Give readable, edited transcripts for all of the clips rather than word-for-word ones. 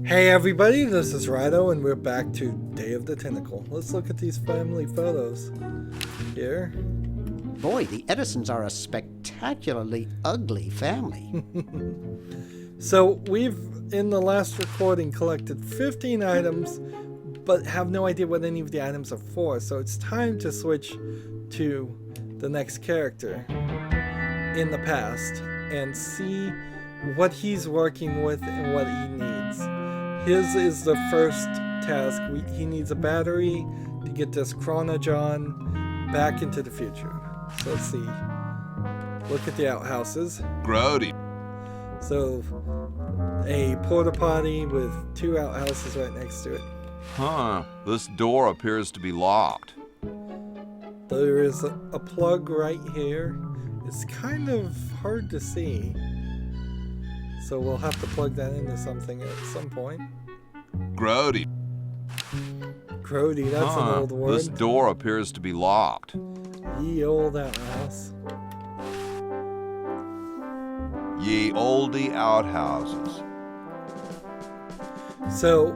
Hey everybody, this is Rydo and we're back to Day of the Tentacle. Let's look at these family photos here. Boy, the Edisons are a spectacularly ugly family. So we've, in the last recording, collected 15 items, but have no idea what any of the items are for. So it's time to switch to the next character in the past and see what he's working with and what he needs. His is the first task. He needs a battery to get this Chronojon back into the future. So let's see. Look at the outhouses. Grody. So a porta potty with 2 outhouses right next to it. Huh. This door appears to be locked. There is a plug right here. It's kind of hard to see. So we'll have to plug that into something at some point. Grody. Grody, that's an old word. This door appears to be locked. Ye old outhouse. Ye oldie outhouses. So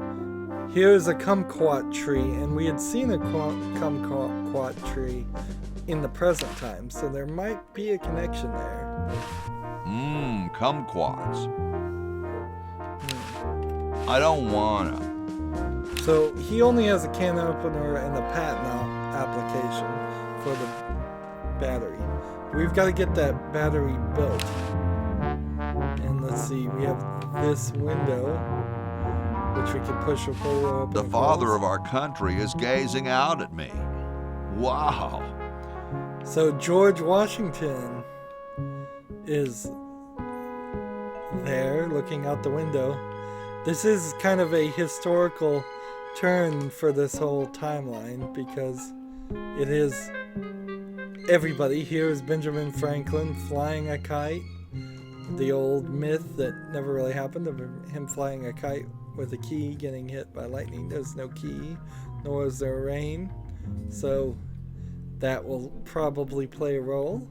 here's a kumquat tree, and we had seen a kumquat tree in the present time, so there might be a connection there. Kumquats. I don't wanna. So he only has a can opener and a patent application for the battery. We've got to get that battery built. And let's see, we have this window, which we can push a hole open. The father of our country is gazing out at me. Wow. So George Washington is there looking out the window. This is kind of a historical turn for this whole timeline because it is everybody. Here is Benjamin Franklin flying a kite. The old myth that never really happened of him flying a kite with a key getting hit by lightning. There's no key, nor is there rain. So that will probably play a role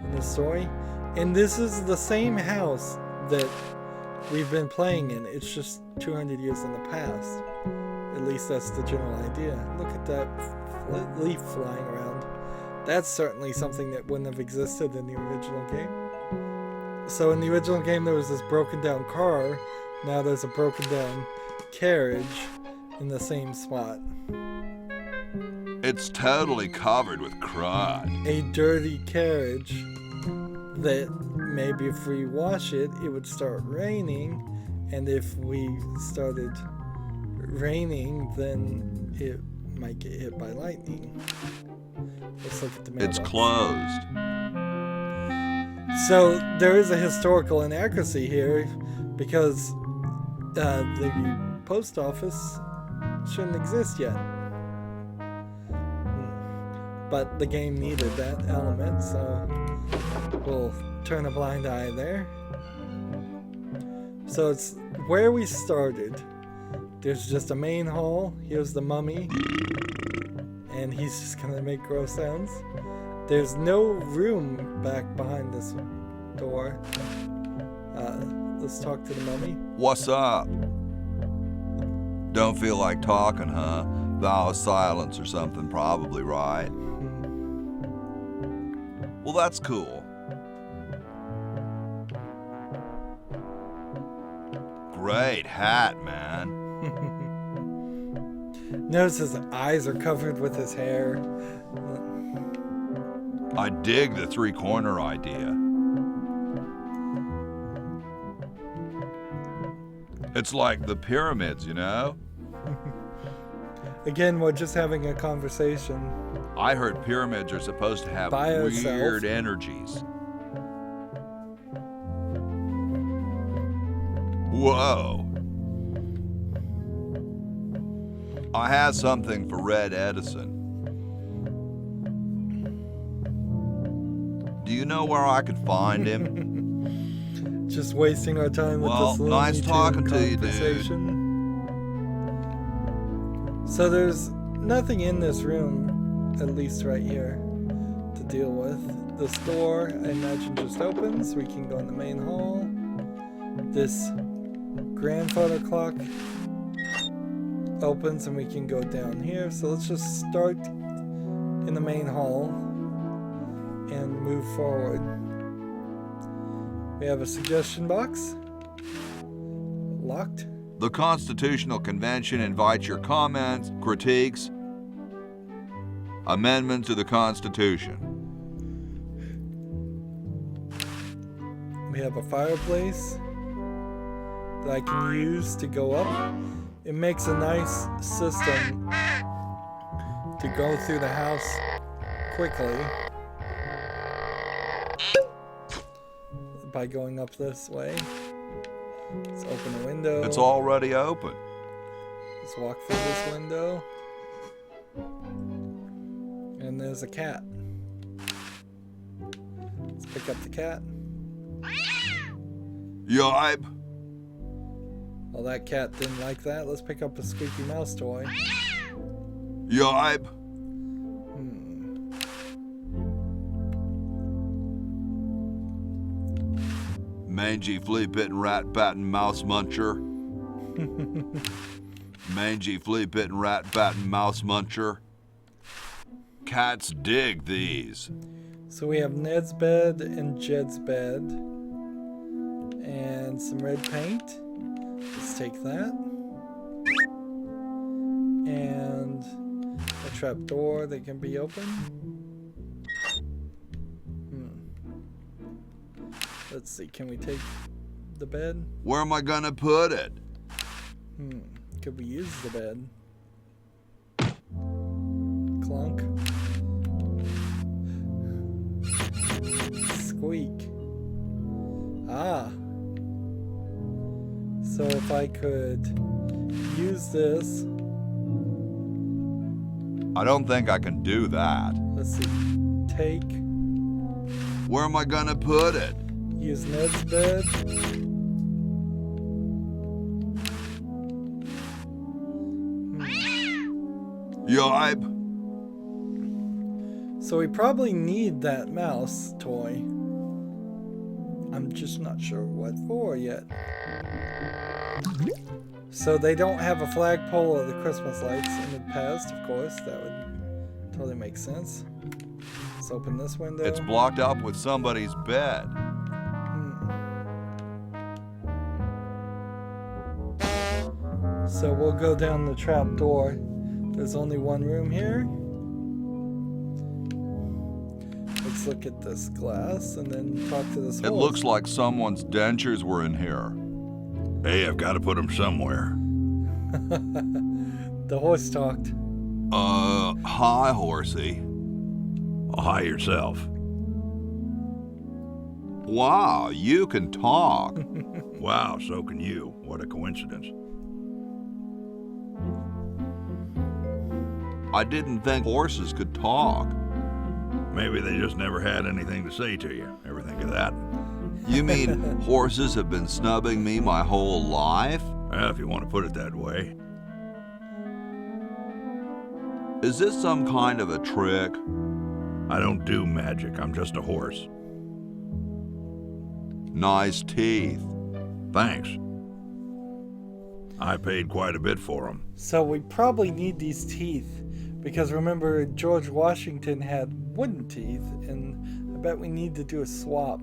in the story. And this is the same house that we've been playing in. It's just 200 years in the past. At least that's the general idea. Look at that leaf flying around. That's certainly something that wouldn't have existed in the original game. So in the original game there was this broken down car. Now there's a broken down carriage in the same spot. It's totally covered with crud. A dirty carriage that maybe if we wash it, it would start raining, and if we started raining, then it might get hit by lightning. Let's look at the mailbox. It's closed. So there is a historical inaccuracy here because the post office shouldn't exist yet. But the game needed that element, so we'll turn a blind eye there. So it's where we started. There's just a main hall. Here's the mummy. And he's just gonna make gross sounds. There's no room back behind this door. Let's talk to the mummy. What's up? Don't feel like talking, huh? Vow of silence or something, probably, right? Well, that's cool. Great hat, man. Notice his eyes are covered with his hair. I dig the 3-corner idea. It's like the pyramids, you know? Again, we're just having a conversation. I heard pyramids are supposed to have weird energies. Whoa. I had something for Red Edison. Do you know where I could find him? Just wasting our time with this little nice talking to you, dude. conversation. So there's nothing in this room, at least right here, to deal with. This door, I imagine, just opens. We can go in the main hall. This Grandfather clock opens and we can go down here. So let's just start in the main hall and move forward. We have a suggestion box. Locked. The Constitutional Convention invites your comments, critiques, amendments to the Constitution. We have a fireplace that I can use to go up. It makes a nice system to go through the house quickly by going up this way. Let's open the window. It's already open. Let's walk through this window. And there's a cat. Let's pick up the cat. Yipe. Well, that cat didn't like that. Let's pick up a squeaky mouse toy. Yipe. Mangy flea bitten rat batting mouse muncher. Mangy flea bitten rat batting mouse muncher. Cats dig these. So we have Ned's bed and Jed's bed. And some red paint. Let's take that. And a trap door that can be opened. Let's see, can we take the bed? Where am I gonna put it? Could we use the bed? Clunk. Squeak. Ah. So if I could use this. I don't think I can do that. Let's see. Take. Where am I gonna put it? Use Ned's bed. Yipe. So we probably need that mouse toy. I'm just not sure what for yet. So they don't have a flagpole of the Christmas lights in the past, of course. That would totally make sense. Let's open this window. It's blocked up with somebody's bed. So we'll go down the trap door. There's only one room here. Let's look at this glass and then talk to this horse. It looks like someone's dentures were in here. Hey, I've got to put them somewhere. The horse talked. Hi, Horsey. Oh, hi yourself. Wow, you can talk. Wow, so can you. What a coincidence. I didn't think horses could talk. Maybe they just never had anything to say to you. Ever think of that? You mean horses have been snubbing me my whole life? Well, if you want to put it that way. Is this some kind of a trick? I don't do magic. I'm just a horse. Nice teeth. Thanks. I paid quite a bit for them. So we probably need these teeth. Because remember, George Washington had wooden teeth, and I bet we need to do a swap.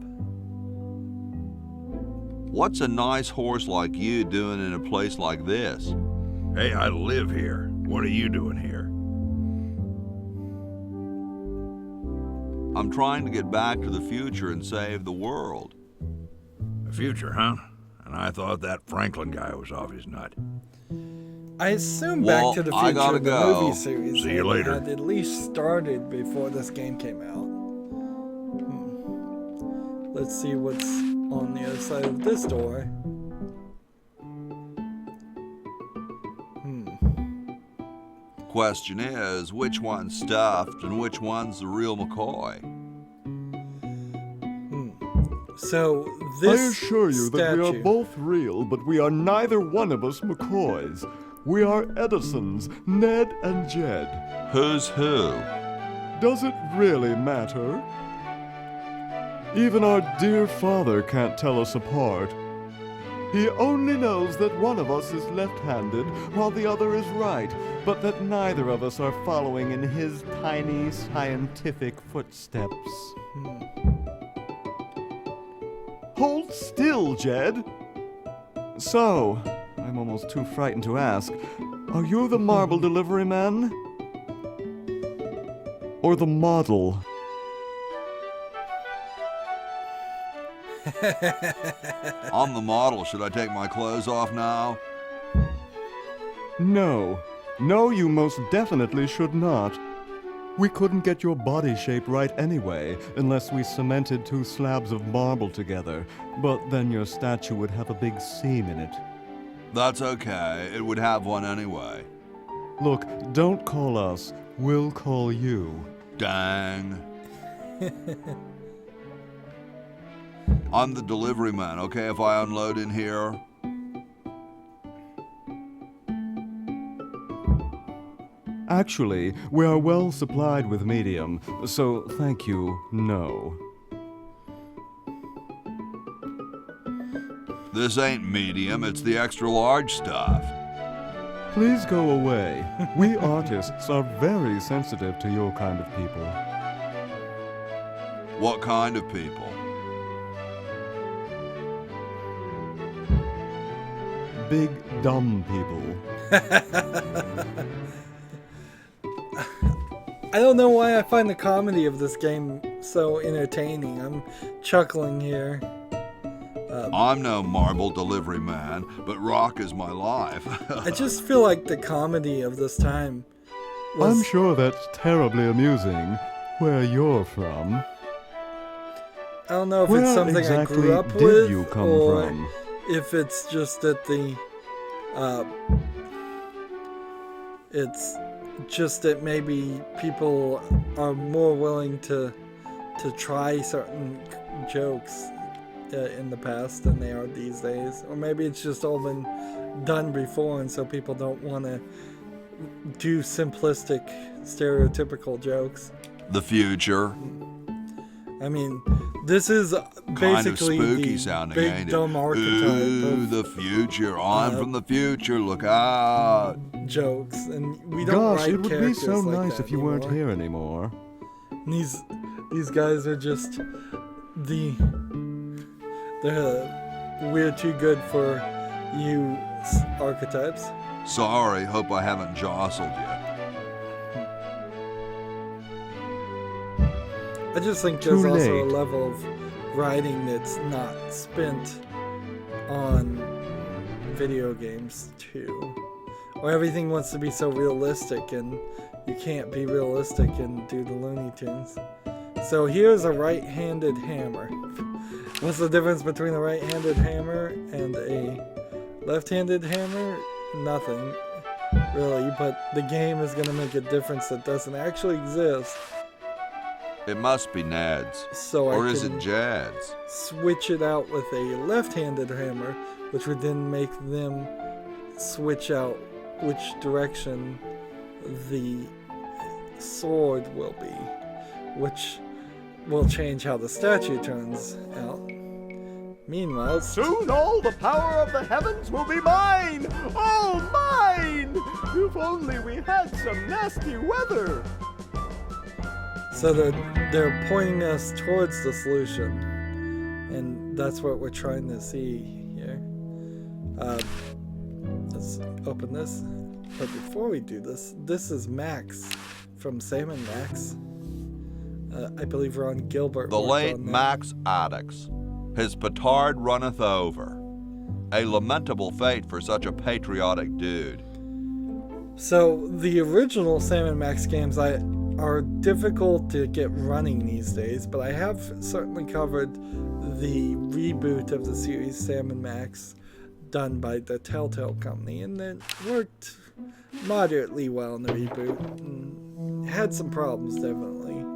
What's a nice horse like you doing in a place like this? Hey, I live here. What are you doing here? I'm trying to get back to the future and save the world. The future, huh? And I thought that Franklin guy was off his nut. I assume Well, Back to the I Future, gotta the go. movie series, See you later. had at least started before this game came out. Let's see what's on the other side of this door. Question is, which one's stuffed and which one's the real McCoy? So this I assure you that we are statue- both real, but we are neither one of us McCoys. We are Edisons, Ned and Jed. Who's who? Does it really matter? Even our dear father can't tell us apart. He only knows that one of us is left-handed while the other is right, but that neither of us are following in his tiny scientific footsteps. Hold still, Jed. So, I'm almost too frightened to ask, are you the marble delivery man? Or the model? I'm the model. Should I take my clothes off now? No. No, you most definitely should not. We couldn't get your body shape right anyway, unless we cemented 2 slabs of marble together. But then your statue would have a big seam in it. That's okay. It would have one anyway. Look, don't call us. We'll call you. Dang. I'm the delivery man, okay, if I unload in here? Actually, we are well supplied with medium, so thank you, no. This ain't medium, it's the extra large stuff. Please go away. We artists are very sensitive to your kind of people. What kind of people? Big, dumb people. I don't know why I find the comedy of this game so entertaining. I'm chuckling here. I'm no marble delivery man, but rock is my life. I just feel like the comedy of this time was... I'm sure that's terribly amusing, where you're from. I don't know if Where it's something exactly I grew up did with, you come or from? if it's just that it's just that maybe people are more willing to try certain jokes in the past than they are these days, or maybe it's just all been done before, and so people don't want to do simplistic, stereotypical jokes. The future. I mean, this is basically kind of spooky the sounding, big ain't dumb it? archetype Ooh, of the future. I'm from the future. Look out. jokes, and we don't Gosh, write it would be characters so like nice that if you anymore. weren't here anymore. And these guys are just we're too good for you archetypes. Sorry, hope I haven't jostled you. I just think there's Too also a late. level of writing that's not spent on video games too. Or everything wants to be so realistic, and you can't be realistic and do the Looney Tunes. So here's a right-handed hammer. What's the difference between a right-handed hammer and a left-handed hammer? Nothing, really, but the game is going to make a difference that doesn't actually exist. It must be Ned's. So Or I is can it Jed's? switch it out with a left-handed hammer, which would then make them switch out which direction the sword will be, which will change how the statue turns out. Meanwhile, Soon all the power of the heavens will be mine! All mine! If only we had some nasty weather! so they're pointing us towards the solution, and that's what we're trying to see here. Let's open this. But before we do this, this is Max from Sam and Max. I believe Ron Gilbert. The worked late on that. Max Addicts. His petard runneth over. A lamentable fate for such a patriotic dude. So the original Sam and Max games are difficult to get running these days, but I have certainly covered the reboot of the series Sam and Max, done by the Telltale Company, and it worked moderately well in the reboot. And had some problems, definitely.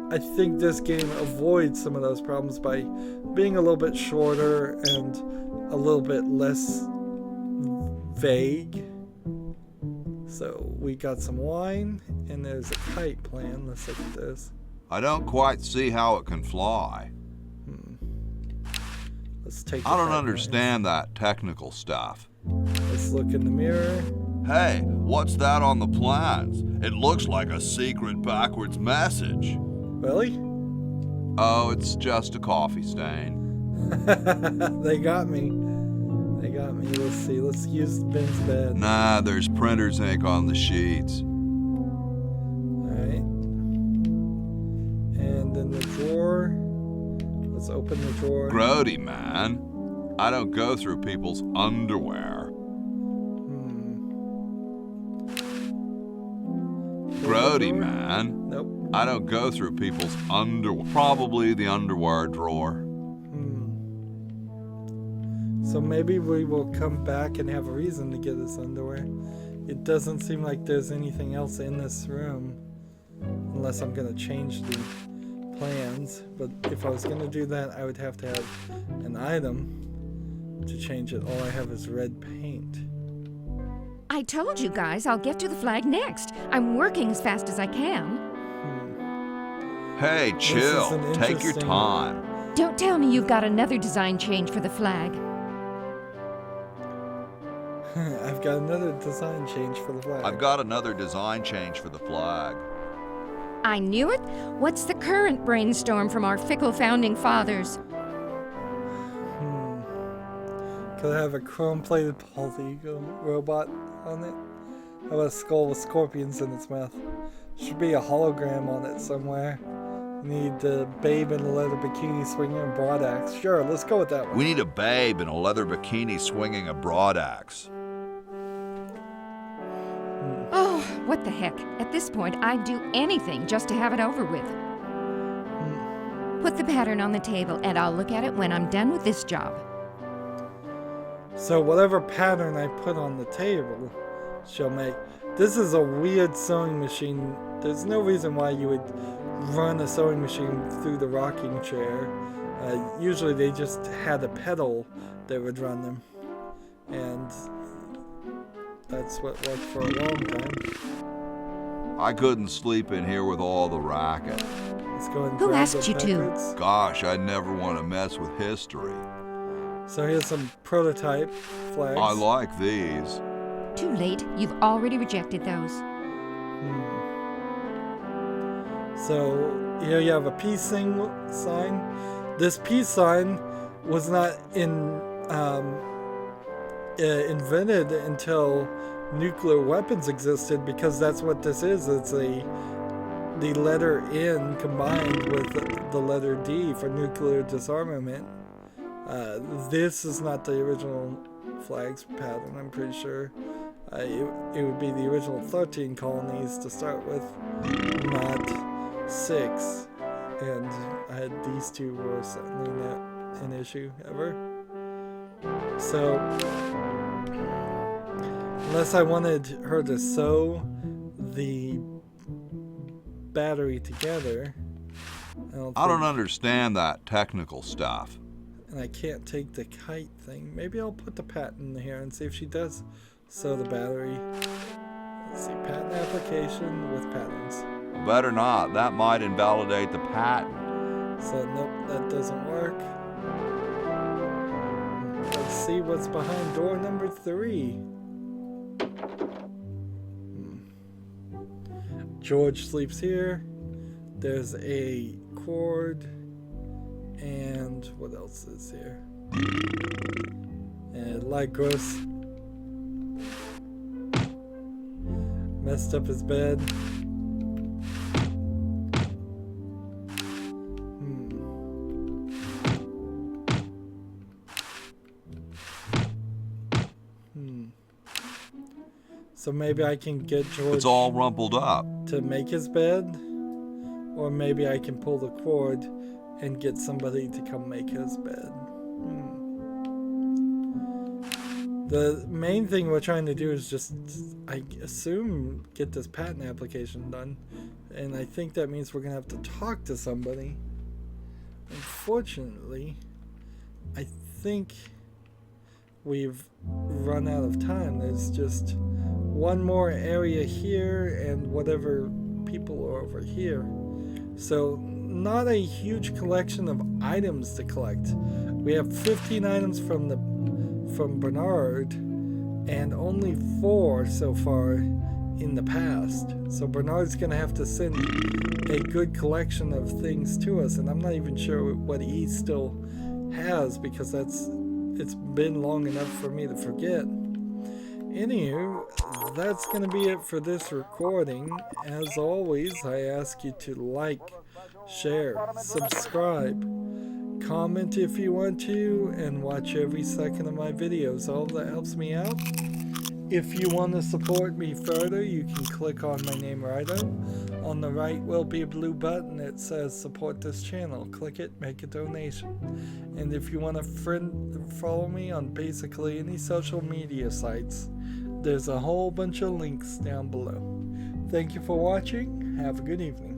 I think this game avoids some of those problems by being a little bit shorter and a little bit less vague. So we got some wine, and there's a kite plan. Let's look at this. I don't quite see how it can fly. Let's take I don't the understand that technical stuff. Let's look in the mirror. Hey, what's that on the plans? It looks like a secret backwards message. Really? Oh, it's just a coffee stain. They got me. They got me. Let's see. Let's use Ben's bed. Nah, there's printer's ink on the sheets. Alright. And in the drawer. Let's open the drawer. Grody, man. I don't go through people's underwear. Grody, man. Nope. I don't go through people's underwear. Probably the underwear drawer. So maybe we will come back and have a reason to get his underwear. It doesn't seem like there's anything else in this room. Unless I'm going to change the plans. But if I was going to do that, I would have to have an item to change it. All I have is red paint. I told you guys I'll get to the flag next. I'm working as fast as I can. Hey, chill. Take your time. Don't tell me you've got another design change for the flag. I've got another design change for the flag. I've got another design change for the flag. I knew it. What's the current brainstorm from our fickle founding fathers? Could I have a chrome-plated bald eagle robot on it? How about a skull with scorpions in its mouth? Should be a hologram on it somewhere. Need the babe in a leather bikini swinging a broad axe. Sure, let's go with that one. We need a babe in a leather bikini swinging a broad axe. Oh, what the heck. At this point, I'd do anything just to have it over with. Put the pattern on the table and I'll look at it when I'm done with this job. So whatever pattern I put on the table, she'll make. This is a weird sewing machine. There's no reason why you would run a sewing machine through the rocking chair. Usually they just had a pedal that would run them. And that's what worked for a long time. I couldn't sleep in here with all the racket. Let's go and Who grab asked the you to? records. Gosh, I never want to mess with history. So here's some prototype flags. I like these. Too late. You've already rejected those. So here you have a peace sign. This peace sign was not invented until nuclear weapons existed, because that's what this is. It's the letter N combined with the letter D for nuclear disarmament. This is not the original flag's pattern, I'm pretty sure. It would be the original 13 colonies to start with, not 6. And these two were certainly not an issue ever. So, unless I wanted her to sew the battery together, I don't understand that technical stuff. And I can't take the kite thing. Maybe I'll put the patent in here and see if she does sew the battery. Let's see, patent application with patents. Better not. That might invalidate the patent. So nope, that doesn't work. Let's see what's behind door number 3. George sleeps here. There's a cord. And what else is here? And like gross. Messed up his bed. So maybe I can get George. It's all rumpled up. To make his bed, or maybe I can pull the cord and get somebody to come make his bed. The main thing we're trying to do is just, I assume, get this patent application done. And I think that means we're going to have to talk to somebody. Unfortunately, I think we've run out of time. There's just one more area here and whatever people are over here. So not a huge collection of items to collect. We have 15 items from Bernard, and only 4 so far in the past. So Bernard's gonna have to send a good collection of things to us, and I'm not even sure what he still has, because it's been long enough for me to forget. Anywho, that's gonna be it for this recording. As always, I ask you to like, share, subscribe, comment if you want to, and watch every second of my videos. All that helps me out. If you want to support me further, you can click on my name, Rydo. On the right will be a blue button that says support this channel. Click it, make a donation. And if you want to follow me on basically any social media sites, there's a whole bunch of links down below. Thank you for watching. Have a good evening.